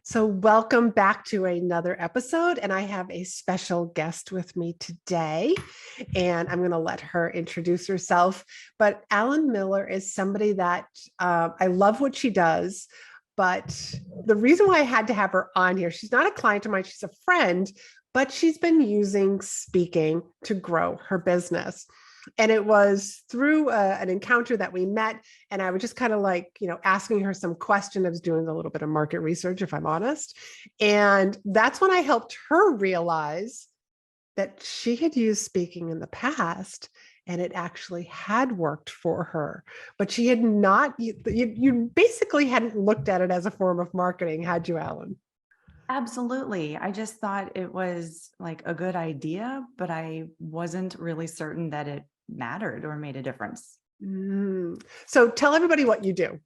So, welcome back to another episode. And I have a special guest with me today. And I'm going to let her introduce herself. But Allyn Miller is somebody that I love what she does. But the reason why I had to have her on here, she's not a client of mine, she's a friend, but she's been using speaking to grow her business. And it was through an encounter that we met. And I was just kind of like, asking her some question. I was doing a little bit of market research, if I'm honest. And that's when I helped her realize that she had used speaking in the past and it actually had worked for her. But she had not, you basically hadn't looked at it as a form of marketing, had you, Allyn? Absolutely. I just thought it was like a good idea, but I wasn't really certain that it mattered or made a difference. So tell everybody what you do.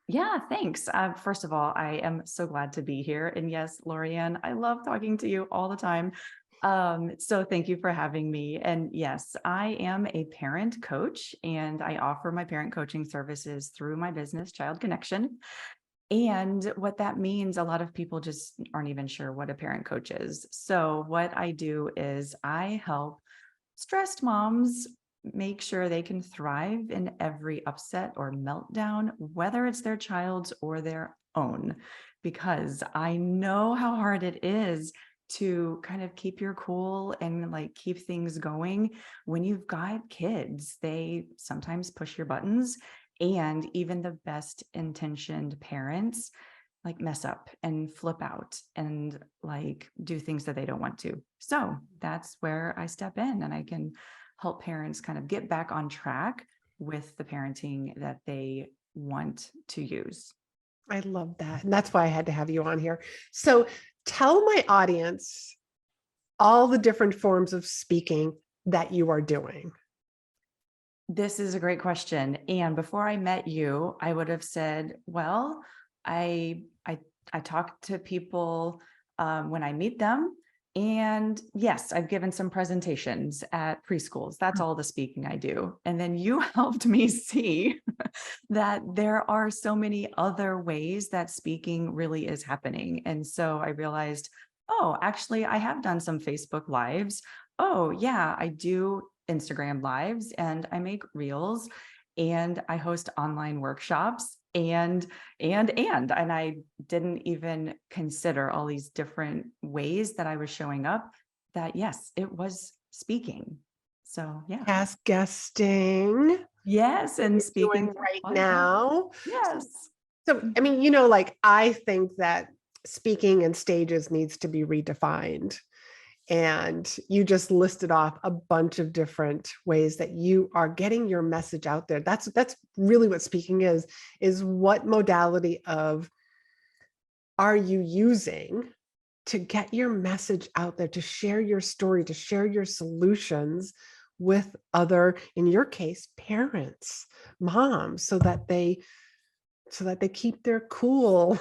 Yeah, thanks. First of all, I am so glad to be here. And yes, Laurie-Ann, I love talking to you all the time. So thank you for having me. And yes, I am a parent coach and I offer my parent coaching services through my business, Child Connection. And what that means, a lot of people just aren't even sure what a parent coach is. So what I do is I help stressed moms make sure they can thrive in every upset or meltdown, whether it's their child's or their own, because I know how hard it is to kind of keep your cool and like keep things going when you've got kids. They sometimes push your buttons, and even the best intentioned parents like mess up and flip out and like do things that they don't want to. So that's where I step in and I can help parents kind of get back on track with the parenting that they want to use. I love that. And that's why I had to have you on here. So tell my audience all the different forms of speaking that you are doing. This is a great question. And before I met you, I would have said, well, I talk to people when I meet them. And yes, I've given some presentations at preschools. That's all the speaking I do. And then you helped me see that there are so many other ways that speaking really is happening. And so I realized, oh, actually, I have done some Facebook Lives. Oh, yeah, I do Instagram Lives and I make reels and I host online workshops and I didn't even consider all these different ways that I was showing up, that yes, it was speaking. So yeah. Past guesting. Yes, and You're speaking doing for right podcasts. now. Yes. So, I mean, like I think that speaking in stages needs to be redefined. And you just listed off a bunch of different ways that you are getting your message out there. That's really what speaking is what modality of are you using to get your message out there, to share your story, to share your solutions with other, in your case, parents, moms, so that they keep their cool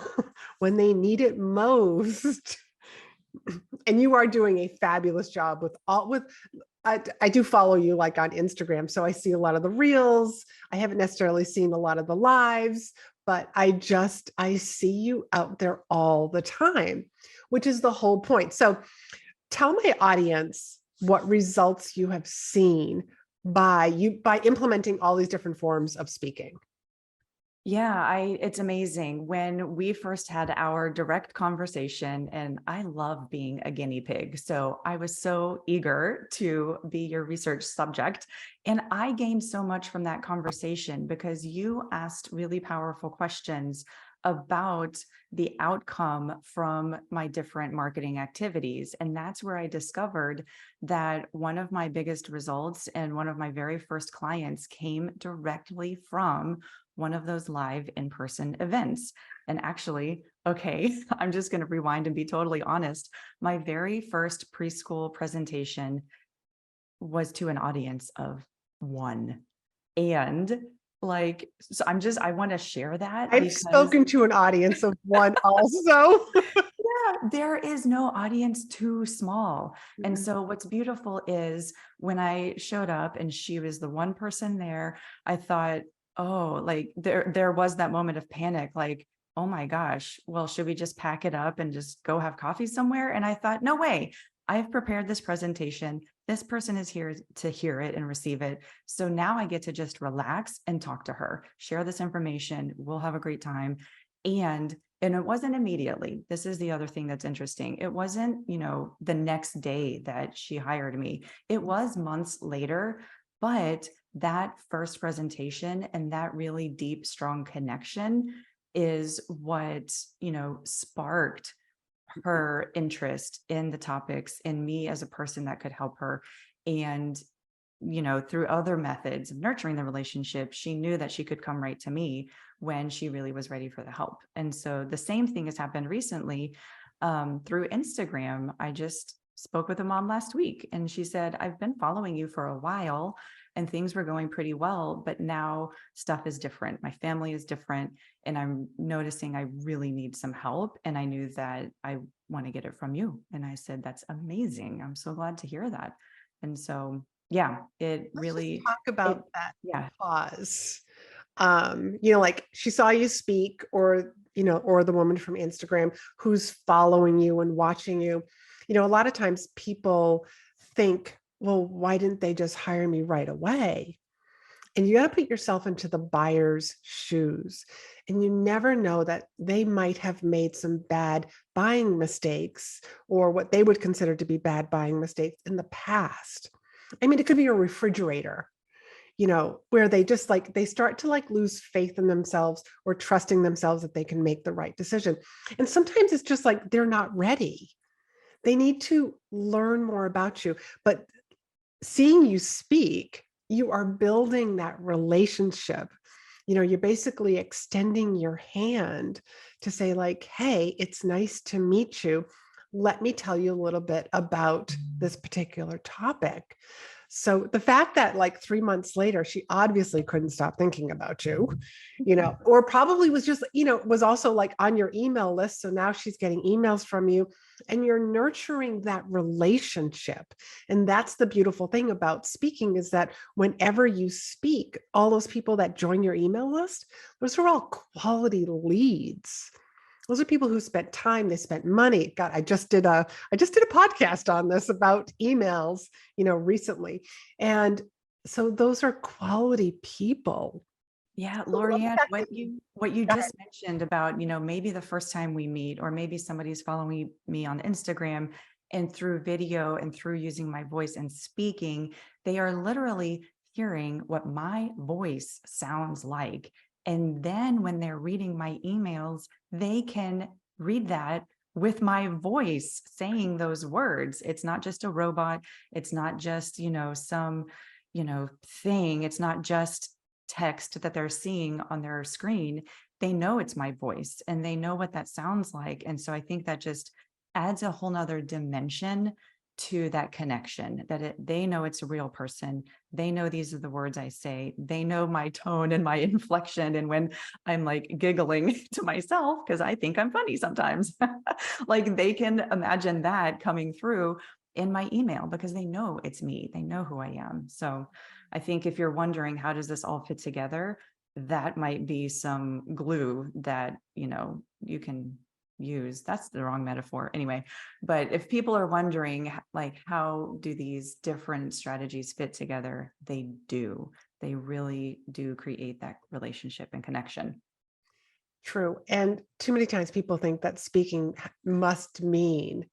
when they need it most. And you are doing a fabulous job I do follow you like on Instagram, so I see a lot of the reels. I haven't necessarily seen a lot of the lives, but I see you out there all the time, which is the whole point. So tell my audience what results you have seen by implementing all these different forms of speaking. Yeah, it's amazing. When we first had our direct conversation, and I love being a guinea pig. So I was so eager to be your research subject. And I gained so much from that conversation because you asked really powerful questions about the outcome from my different marketing activities. And that's where I discovered that one of my biggest results and one of my very first clients came directly from one of those live in-person events. And actually, okay, I'm just going to rewind and be totally honest. My very first preschool presentation was to an audience of one. And like, so I want to share that I've because spoken to an audience of one also. yeah, there is no audience too small. And so what's beautiful is when I showed up and she was the one person there, I thought, oh, like there was that moment of panic, like, oh my gosh, well, should we just pack it up and just go have coffee somewhere? And I thought, no way. I've prepared this presentation. This person is here to hear it and receive it. So now I get to just relax and talk to her, share this information. We'll have a great time. And it wasn't immediately. This is the other thing that's interesting. It wasn't, the next day that she hired me. It was months later, but that first presentation and that really deep, strong connection is what, sparked her interest in the topics, in me as a person that could help her. And, through other methods of nurturing the relationship, she knew that she could come right to me when she really was ready for the help. And so the same thing has happened recently through Instagram. I just spoke with a mom last week and she said, I've been following you for a while and things were going pretty well, but now stuff is different. My family is different and I'm noticing I really need some help. And I knew that I want to get it from you. And I said, that's amazing. I'm so glad to hear that. And so, yeah, it Let's just really, talk it, about that yeah. pause. Like she saw you speak, or or the woman from Instagram who's following you and watching you. A lot of times people think, well, why didn't they just hire me right away? And you got to put yourself into the buyer's shoes. And you never know that they might have made some bad buying mistakes, or what they would consider to be bad buying mistakes in the past. I mean, it could be a refrigerator, where they just they start to lose faith in themselves, or trusting themselves that they can make the right decision. And sometimes it's just they're not ready. They need to learn more about you. But seeing you speak, you are building that relationship. You're basically extending your hand to say hey, it's nice to meet you. Let me tell you a little bit about this particular topic. So the fact that 3 months later, she obviously couldn't stop thinking about you, or probably was just, was also on your email list. So now she's getting emails from you and you're nurturing that relationship. And that's the beautiful thing about speaking, is that whenever you speak, all those people that join your email list, those are all quality leads. Those are people who spent time, they spent money. God, I just did a podcast on this about emails, recently. And so those are quality people. Yeah, I love the Laurie-Ann, fact what that you go ahead. just mentioned about, maybe the first time we meet, or maybe somebody's following me on Instagram and through video and through using my voice and speaking, they are literally hearing what my voice sounds like. And then when they're reading my emails, they can read that with my voice saying those words. It's not just a robot. It's not just, some, thing. It's not just text that they're seeing on their screen. They know it's my voice and they know what that sounds like. And so I think that just adds a whole nother dimension to that connection, that they know it's a real person. They know these are the words I say. They know my tone and my inflection. And when I'm giggling to myself, because I think I'm funny sometimes, they can imagine that coming through in my email because they know it's me. They know who I am. So I think if you're wondering, how does this all fit together? That might be some glue that, you can use. That's the wrong metaphor anyway. But if people are wondering, how do these different strategies fit together? They do. They really do create that relationship and connection. True. And too many times people think that speaking must mean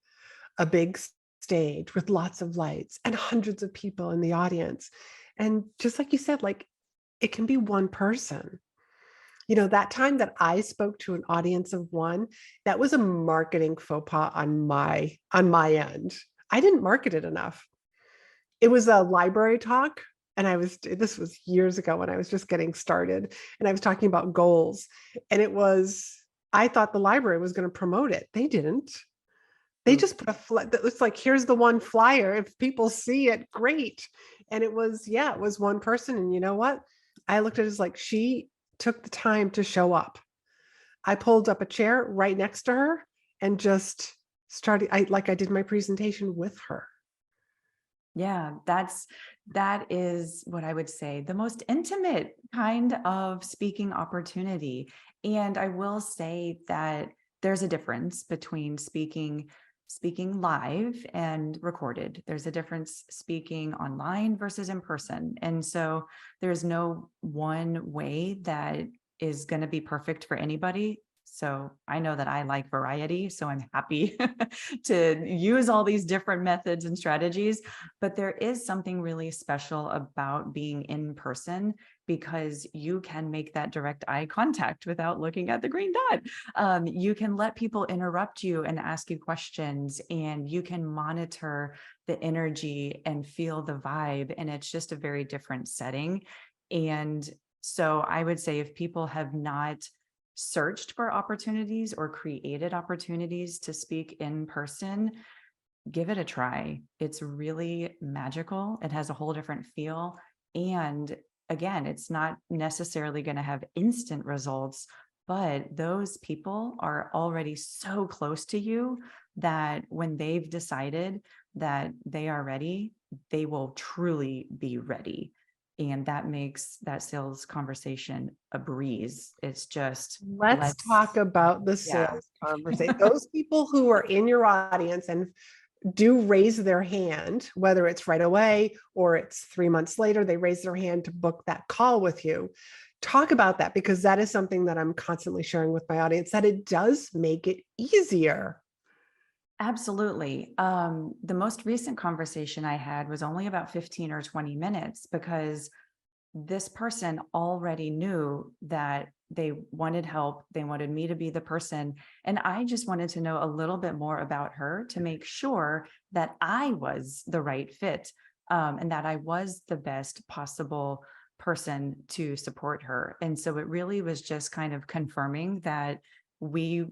a big stage with lots of lights and hundreds of people in the audience. And just like you said, it can be one person. That time that I spoke to an audience of one, that was a marketing faux pas on my end. I didn't market it enough. It was a library talk. And this was years ago when I was just getting started, and I was talking about goals. And I thought the library was going to promote it. They didn't. They Oops. just put it's here's the one flyer. If people see it, great. And it was one person. And you know what? I looked at it as she took the time to show up. I pulled up a chair right next to her and just started. I did my presentation with her. Yeah, that is what I would say, the most intimate kind of speaking opportunity. And I will say that there's a difference between speaking live and recorded. There's a difference speaking online versus in person. And so there's no one way that is going to be perfect for anybody. So I know that I like variety, so I'm happy to use all these different methods and strategies. But there is something really special about being in person because you can make that direct eye contact without looking at the green dot. You can let people interrupt you and ask you questions, and you can monitor the energy and feel the vibe. And it's just a very different setting. And so I would say if people have not searched for opportunities or created opportunities to speak in person, give it a try. It's really magical. It has a whole different feel. And again, it's not necessarily going to have instant results, but those people are already so close to you that when they've decided that they are ready, they will truly be ready. And that makes that sales conversation a breeze. It's just, Let's talk let's, about the yeah. sales conversation. Those people who are in your audience and do raise their hand, whether it's right away or it's 3 months later, they raise their hand to book that call with you. Talk about that, because that is something that I'm constantly sharing with my audience, that it does make it easier. Absolutely. The most recent conversation I had was only about 15 or 20 minutes because this person already knew that they wanted help. They wanted me to be the person. And I just wanted to know a little bit more about her to make sure that I was the right fit, and that I was the best possible person to support her. And so it really was just kind of confirming that we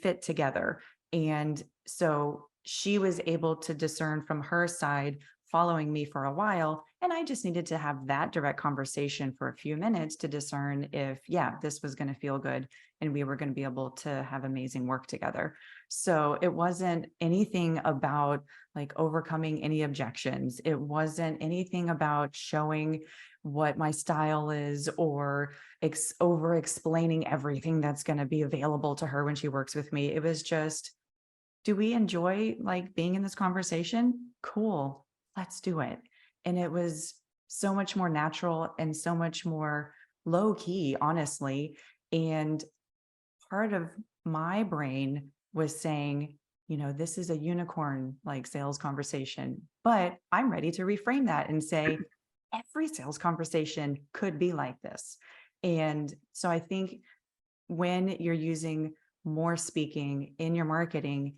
fit together. And so she was able to discern from her side, following me for a while. And I just needed to have that direct conversation for a few minutes to discern if, yeah, this was going to feel good and we were going to be able to have amazing work together. So it wasn't anything about like overcoming any objections. It wasn't anything about showing what my style is or over explaining everything that's going to be available to her when she works with me. It was just, do we enjoy like being in this conversation? Cool. Let's do it. And it was so much more natural and so much more low key, honestly. And part of my brain was saying, this is a unicorn like sales conversation, but I'm ready to reframe that and say, every sales conversation could be like this. And so I think when you're using more speaking in your marketing,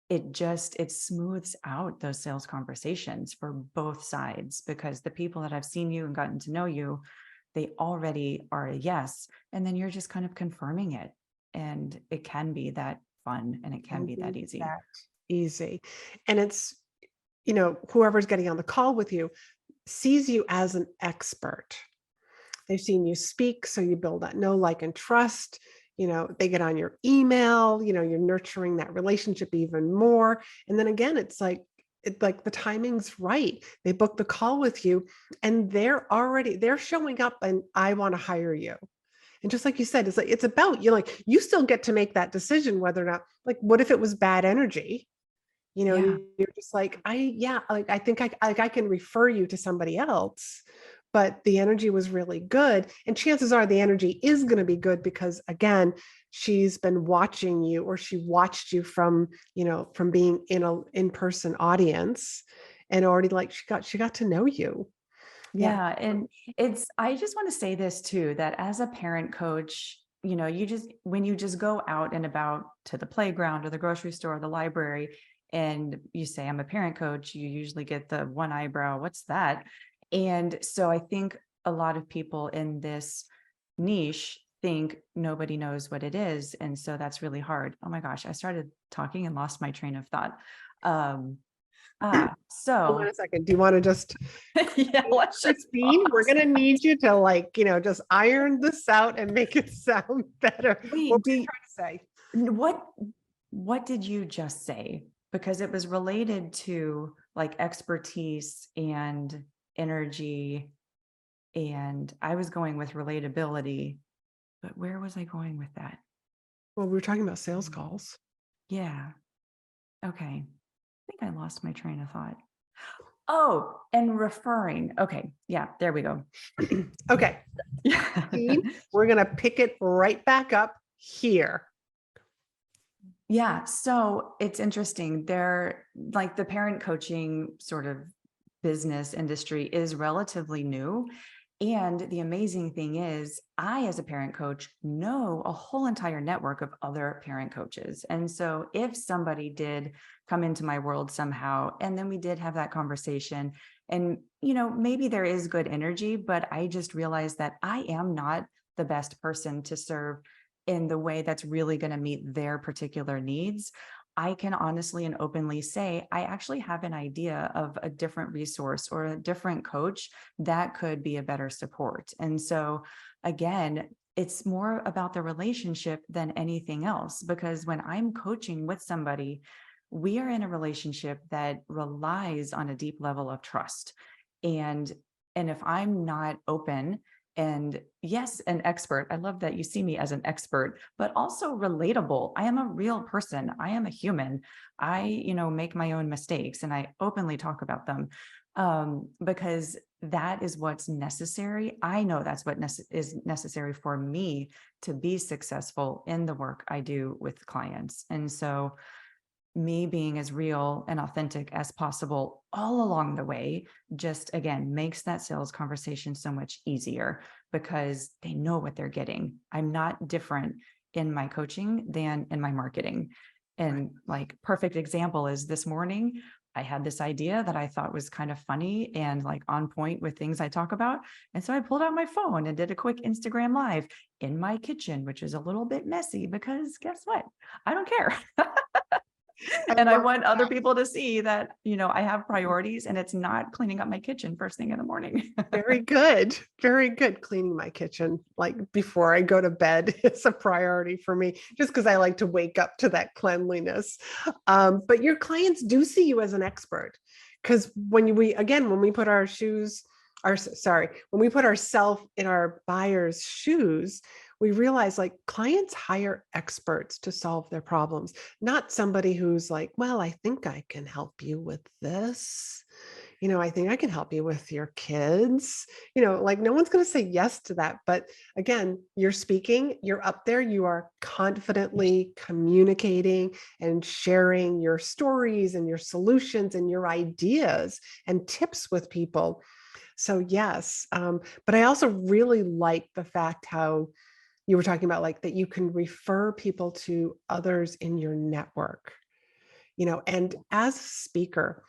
it smooths out those sales conversations for both sides, because the people that have seen you and gotten to know you, they already are a yes. And then you're just kind of confirming it. And it can be that fun and it can be that easy. That easy. And it's, whoever's getting on the call with you sees you as an expert. They've seen you speak, so you build that know, like, and trust. They get on your email, you're nurturing that relationship even more. And then again, it's like the timing's right. They book the call with you and they're showing up and I want to hire you. And just like you said, it's like, it's about you, like, you still get to make that decision whether or not, like, what if it was bad energy? Yeah. You're just like, I think I can refer you to somebody else, but the energy was really good. And chances are the energy is going to be good because, again, she's been watching you, or she watched you from, from being in a in-person audience, and already, like, she got to know you. Yeah. Yeah. And I just want to say this too, that as a parent coach, when you just go out and about to the playground or the grocery store or the library, and you say, I'm a parent coach, you usually get the one eyebrow, what's that? And so I think a lot of people in this niche think nobody knows what it is. And so that's really hard. Oh my gosh, I started talking and lost my train of thought. Um, Hold on so a second. Do you want to just, yeah, let's just Christine, we're pause. going to need you to, like, just iron this out and make it sound better. What Wait, were you trying to say? what what did you just say? Because it was related to like expertise and energy. And I was going with relatability, but where was I going with that? Well, we were talking about sales Mm. calls. Yeah. Okay. I think I lost my train of thought. Oh, and referring. Okay. Yeah, there we go. Okay. Yeah. Team, we're going to pick it right back up here. Yeah. So it's interesting. They're like the parent coaching sort of business industry is relatively new. And the amazing thing is, I, as a parent coach, know a whole entire network of other parent coaches. And so if somebody did come into my world somehow, and then we did have that conversation, and, maybe there is good energy, but I just realized that I am not the best person to serve in the way that's really going to meet their particular needs. I can honestly and openly say, I actually have an idea of a different resource or a different coach that could be a better support. And so, again, it's more about the relationship than anything else, because when I'm coaching with somebody, we are in a relationship that relies on a deep level of trust. And and if I'm not open, and yes, an expert. I love that you see me as an expert, but also relatable. I am a real person. I am a human. I, make my own mistakes and I openly talk about them, because that is what's necessary. I know that's what is necessary for me to be successful in the work I do with clients. And so, me being as real and authentic as possible all along the way just again makes that sales conversation so much easier because they know what they're getting. I'm not different in my coaching than in my marketing. Right. And like perfect example is this morning I had this idea that I thought was kind of funny and like on point with things I talk about. And so I pulled out my phone and did a quick Instagram live in my kitchen, which is a little bit messy because guess what? I don't care. I And I love want other that. people to see that, I have priorities and it's not cleaning up my kitchen first thing in the morning. Very good. Very good. Cleaning my kitchen like before I go to bed is a priority for me, just because I like to wake up to that cleanliness. But your clients do see you as an expert, because when we put our shoes, when we put ourselves in our buyer's shoes, we realize like clients hire experts to solve their problems, not somebody who's like, well, I think I can help you with this. I think I can help you with your kids. Like no one's going to say yes to that. But again, you're speaking, you're up there, you are confidently communicating and sharing your stories and your solutions and your ideas and tips with people. So, yes. But I also really like the fact how you were talking about like that you can refer people to others in your network, and as a speaker,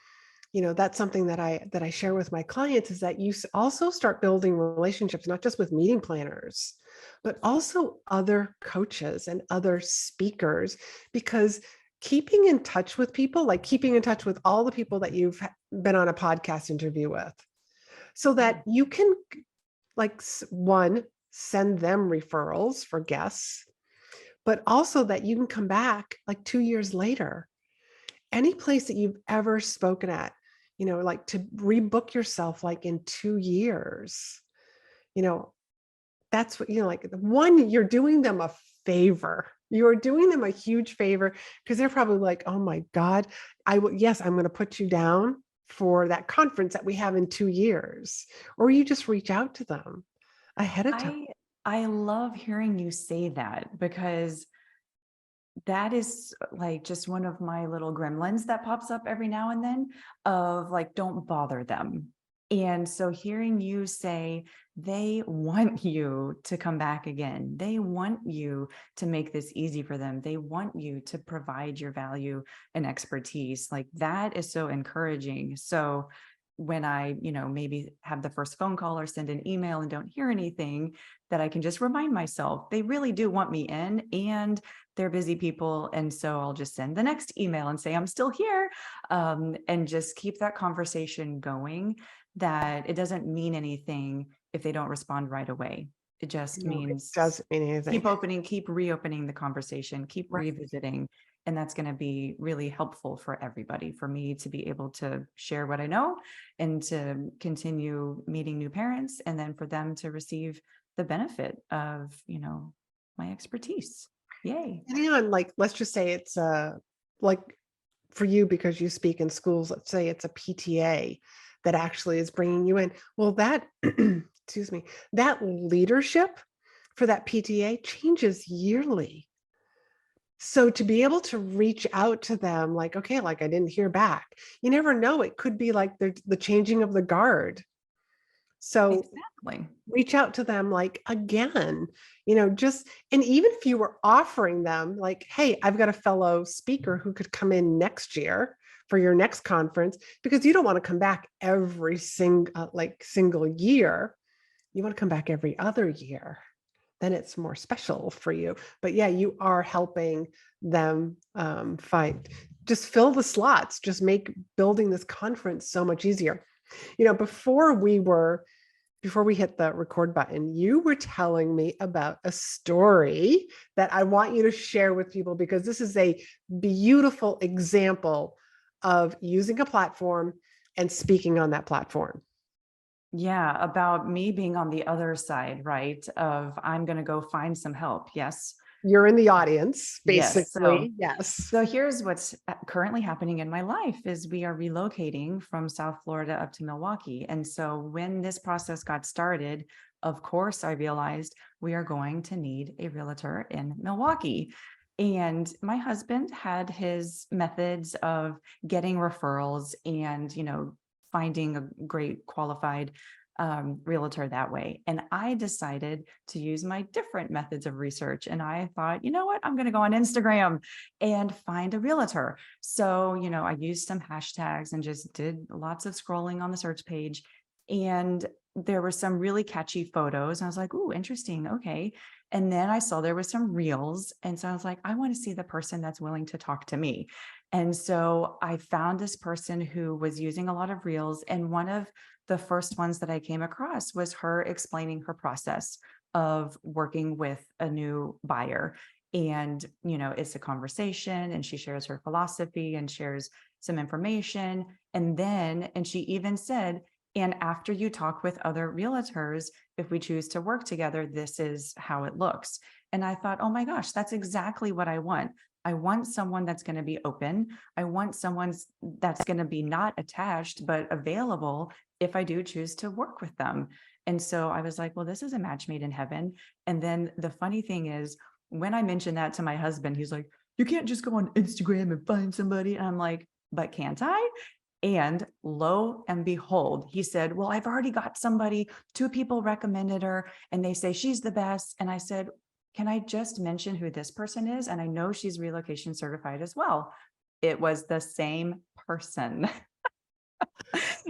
that's something that I share with my clients, is that you also start building relationships, not just with meeting planners, but also other coaches and other speakers, because keeping in touch with people, like keeping in touch with all the people that you've been on a podcast interview with, so that you can like one, send them referrals for guests, but also that you can come back like 2 years later, any place that you've ever spoken at, like to rebook yourself like in 2 years, you know, that's what, like one, you're doing them a favor. You're doing them a huge favor, because they're probably like, oh my God, yes, I'm going to put you down for that conference that we have in 2 years. Or you just reach out to them ahead of time. I I love hearing you say that because that is like just one of my little gremlins that pops up every now and then of like, don't bother them. And so hearing you say they want you to come back again, they want you to make this easy for them, they want you to provide your value and expertise, like that is so encouraging. So when I, maybe have the first phone call or send an email and don't hear anything, that I can just remind myself they really do want me in and they're busy people. And so I'll just send the next email and say, I'm still here, and just keep that conversation going, that it doesn't mean anything if they don't respond right away. It just No, it means doesn't mean anything. keep reopening the conversation, keep Right. revisiting. And that's going to be really helpful for everybody, for me to be able to share what I know and to continue meeting new parents, and then for them to receive the benefit of, my expertise. Yay. Depending on, like, let's just say it's like for you, because you speak in schools, let's say it's a PTA that actually is bringing you in. Well, that, excuse me, that leadership for that PTA changes yearly. So to be able to reach out to them, like, okay, like I didn't hear back, you never know. It could be like the changing of the guard. So Exactly. reach out to them, like, again, just, and even if you were offering them like, hey, I've got a fellow speaker who could come in next year for your next conference, because you don't want to come back every single year. You want to come back every other year. Then it's more special for you. But yeah, you are helping them find, just fill the slots, just make building this conference so much easier. Before we hit the record button, you were telling me about a story that I want you to share with people, because this is a beautiful example of using a platform and speaking on that platform. Yeah, about me being on the other side, right? Of I'm going to go find some help. Yes. You're in the audience, Yes. So basically. Yes. So here's what's currently happening in my life is we are relocating from South Florida up to Milwaukee. And so when this process got started, of course, I realized we are going to need a realtor in Milwaukee. And my husband had his methods of getting referrals and, finding a great qualified realtor that way. And I decided to use my different methods of research. And I thought, you know what, I'm going to go on Instagram and find a realtor. So, I used some hashtags and just did lots of scrolling on the search page. And there were some really catchy photos. I was like, ooh, interesting. Okay. And then I saw there was some reels. And so I was like, I want to see the person that's willing to talk to me. And so I found this person who was using a lot of reels. And one of the first ones that I came across was her explaining her process of working with a new buyer. And, it's a conversation, and she shares her philosophy and shares some information. And she even said, and after you talk with other realtors, if we choose to work together, this is how it looks. And I thought, oh my gosh, that's exactly what I want. I want someone that's going to be open. I want someone that's going to be not attached, but available if I do choose to work with them. And so I was like, well, this is a match made in heaven. And then the funny thing is, when I mentioned that to my husband, he's like, you can't just go on Instagram and find somebody. And I'm like, but can't I? And lo and behold, he said, well, I've already got somebody, 2 people recommended her, and they say she's the best. And I said, can I just mention who this person is? And I know she's relocation certified as well. It was the same person.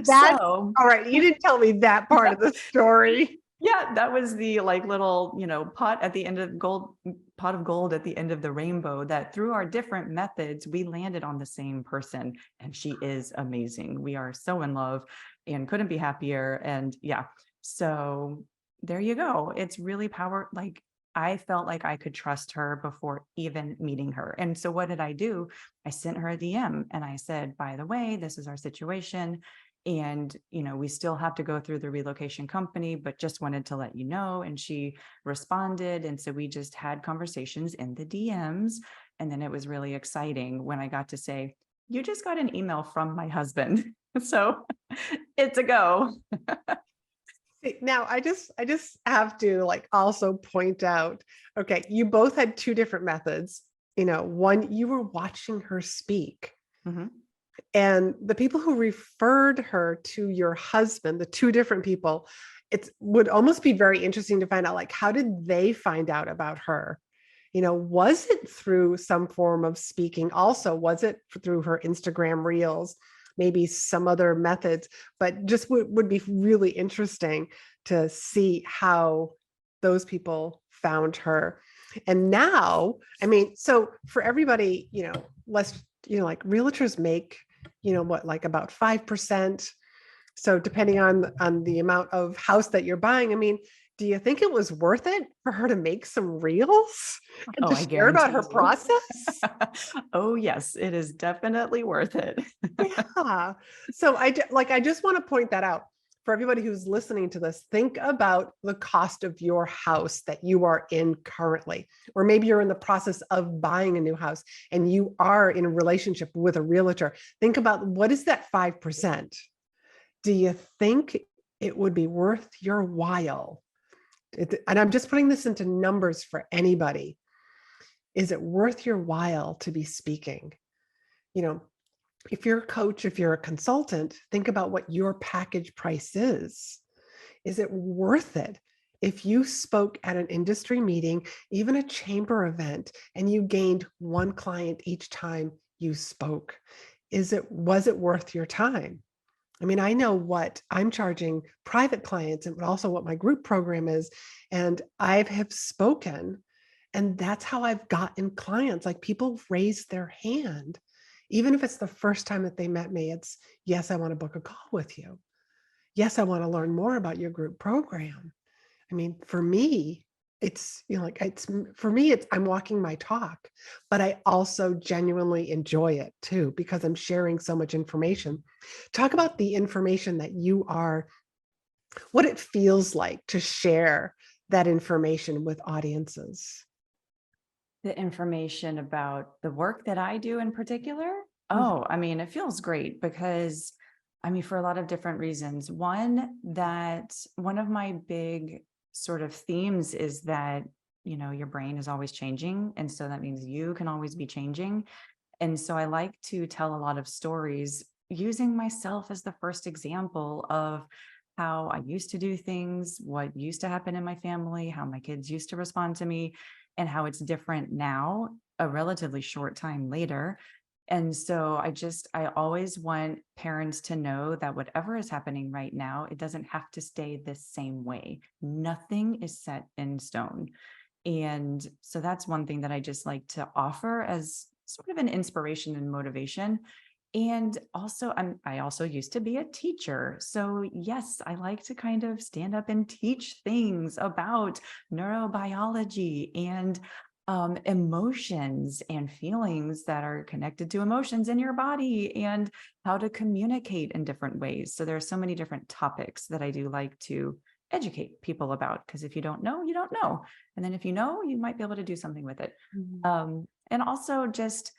That, So all right. You didn't tell me that part of the story. yeah, that was the little, pot of gold at the end of the rainbow, that through our different methods, we landed on the same person. And she is amazing. We are so in love and couldn't be happier. And yeah, so there you go. It's really I felt like I could trust her before even meeting her. And so what did I do? I sent her a DM and I said, by the way, this is our situation. And, we still have to go through the relocation company, but just wanted to let you know. And she responded. And so we just had conversations in the DMs. And then it was really exciting when I got to say, you just got an email from my husband. So it's a go. Now, I just have to, like, also point out, okay, you both had 2 different methods. One, you were watching her speak. Mhm. And the people who referred her to your husband, the 2 different people, it would almost be very interesting to find out, like, how did they find out about her? Was it through some form of speaking? Also, was it through her Instagram reels? Maybe some other methods, but just would be really interesting to see how those people found her. And now, I mean, so for everybody, let's, like, realtors make, what, like about 5%. So depending on the amount of house that you're buying, I mean, Do you think it was worth it for her to make some reels and Oh, to I share about guarantee her you. process? Oh, yes, it is definitely worth it. Yeah. So I just want to point that out for everybody who's listening to this. Think about the cost of your house that you are in currently, or maybe you're in the process of buying a new house and you are in a relationship with a realtor. Think about, what is that 5%? Do you think it would be worth your while? And I'm just putting this into numbers for anybody. Is it worth your while to be speaking? You know, if you're a coach, if you're a consultant, think about what your package price is. Is it worth it? If you spoke at an industry meeting, even a chamber event, and you gained one client each time you spoke, was it worth your time? I mean, I know what I'm charging private clients and also what my group program is. And I have spoken, and that's how I've gotten clients. Like, people raise their hand. Even if it's the first time that they met me, it's, yes, I want to book a call with you. Yes, I want to learn more about your group program. I mean, for me, it's I'm walking my talk, but I also genuinely enjoy it too, because I'm sharing so much information. Talk about the information that what it feels like to share that information with audiences. The information about the work that I do in particular? Mhm. Oh, I mean, it feels great because, I mean, for a lot of different reasons. One, that one of my big sort of themes is that, your brain is always changing. And so that means you can always be changing. And so I like to tell a lot of stories using myself as the first example of how I used to do things, what used to happen in my family, how my kids used to respond to me, and how it's different now, a relatively short time later. And so I always want parents to know that whatever is happening right now, it doesn't have to stay the same way. Nothing is set in stone. And so that's one thing that I just like to offer as sort of an inspiration and motivation. And also, I also used to be a teacher. So, yes, I like to kind of stand up and teach things about neurobiology and emotions and feelings that are connected to emotions in your body and how to communicate in different ways. So, there are so many different topics that I do like to educate people about, because if you don't know, you don't know. And then if you know, you might be able to do something with it. Mhm. And also just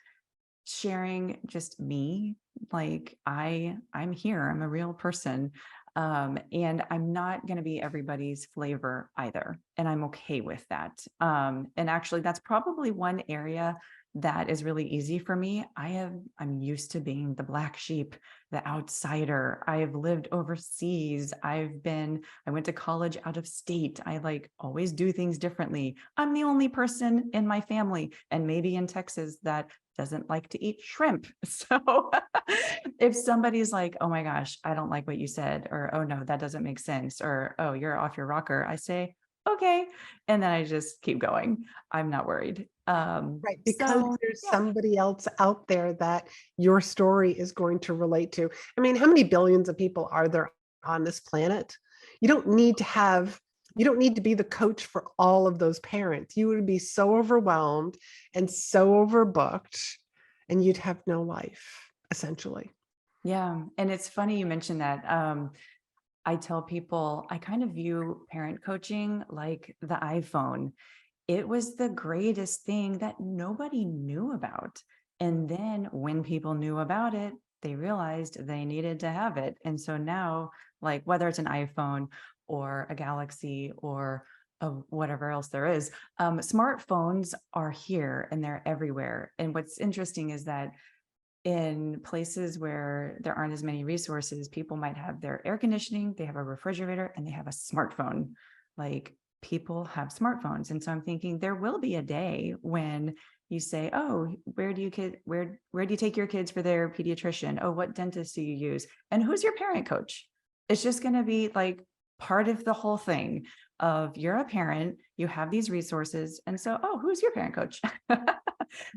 sharing just me, like I'm here, I'm a real person. And I'm not going to be everybody's flavor either, and I'm okay with that. And actually that's probably one area that is really easy for me. I'm used to being the black sheep, the outsider. I've lived overseas. I went to college out of state. I like always do things differently. I'm the only person in my family and maybe in Texas that doesn't like to eat shrimp. So if somebody's like, oh my gosh, I don't like what you said, or oh no, that doesn't make sense, or oh, you're off your rocker, I say, okay. And then I just keep going. I'm not worried. Right, because So there's yeah. somebody else out there that your story is going to relate to. I mean, how many billions of people are there on this planet? You don't need to have, you don't need to be the coach for all of those parents. You would be so overwhelmed and so overbooked, and you'd have no life, essentially. Yeah. And it's funny you mentioned that. I tell people I kind of view parent coaching like the iPhone. It was the greatest thing that nobody knew about. And then when people knew about it, they realized they needed to have it. And so now, like whether it's an iPhone or a Galaxy or whatever else there is, smartphones are here and they're everywhere. And what's interesting is that in places where there aren't as many resources, people might have their air conditioning, they have a refrigerator, and they have a smartphone. Like people have smartphones. And so I'm thinking there will be a day when you say, oh, where do you take your kids for their pediatrician? Oh, what dentist do you use? And who's your parent coach? It's just going to be like part of the whole thing of you're a parent, you have these resources. And so, oh, who's your parent coach?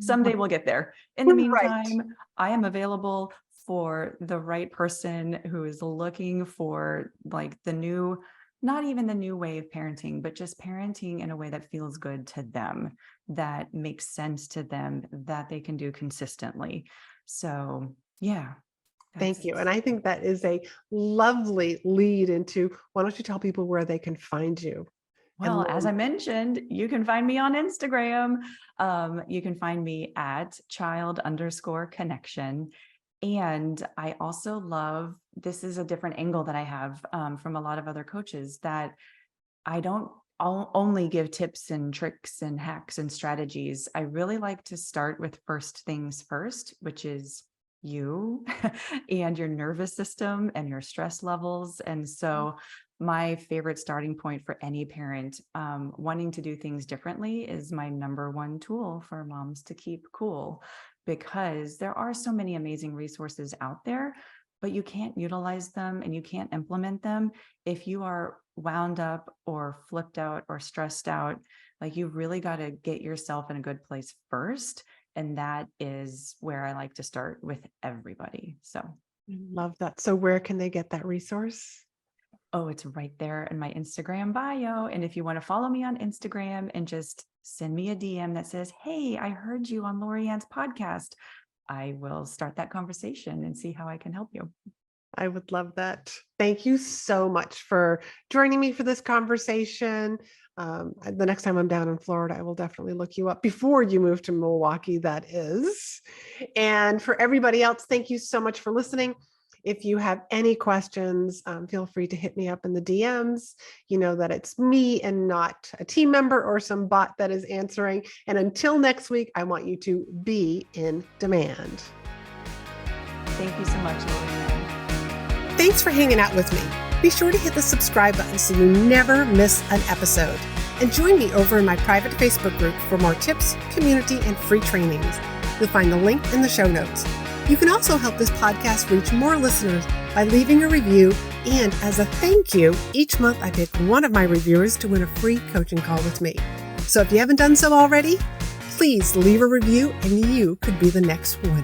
Someday we'll get there. In the Right. meantime, I am available for the right person who is looking for like the new not even the new way of parenting, but just parenting in a way that feels good to them, that makes sense to them, that they can do consistently. So yeah, Thank that's you. And I think that is a lovely lead into, why don't you tell people where they can find you and well, as learn? I mentioned, you can find me on Instagram. You can find me at child_connection. And I also love, this is a different angle that I have from a lot of other coaches, that I don't only give tips and tricks and hacks and strategies. I really like to start with first things first, which is you and your nervous system and your stress levels. And so my favorite starting point for any parent wanting to do things differently is my number one tool for moms to keep cool, because there are so many amazing resources out there, but you can't utilize them and you can't implement them if you are wound up or flipped out or stressed out. Like, you really got to get yourself in a good place first. And that is where I like to start with everybody. So, Love that. So where can they get that resource? oh, it's right there in my Instagram bio. And if you want to follow me on Instagram and just send me a DM that says, "Hey, I heard you on Laurie-Ann's podcast," I will start that conversation and see how I can help you. I would love that. Thank you so much for joining me for this conversation. The next time I'm down in Florida, I will definitely look you up before you move to Milwaukee, that is. And for everybody else, thank you so much for listening. If you have any questions, feel free to hit me up in the DMs. You know that it's me and not a team member or some bot that is answering. And until next week, I want you to be in demand. Thank you so much, Laurie-Ann. Thanks for hanging out with me. Be sure to hit the subscribe button so you never miss an episode. And join me over in my private Facebook group for more tips, community, and free trainings. You'll find the link in the show notes. You can also help this podcast reach more listeners by leaving a review. And as a thank you, each month I pick one of my reviewers to win a free coaching call with me. So if you haven't done so already, please leave a review and you could be the next winner.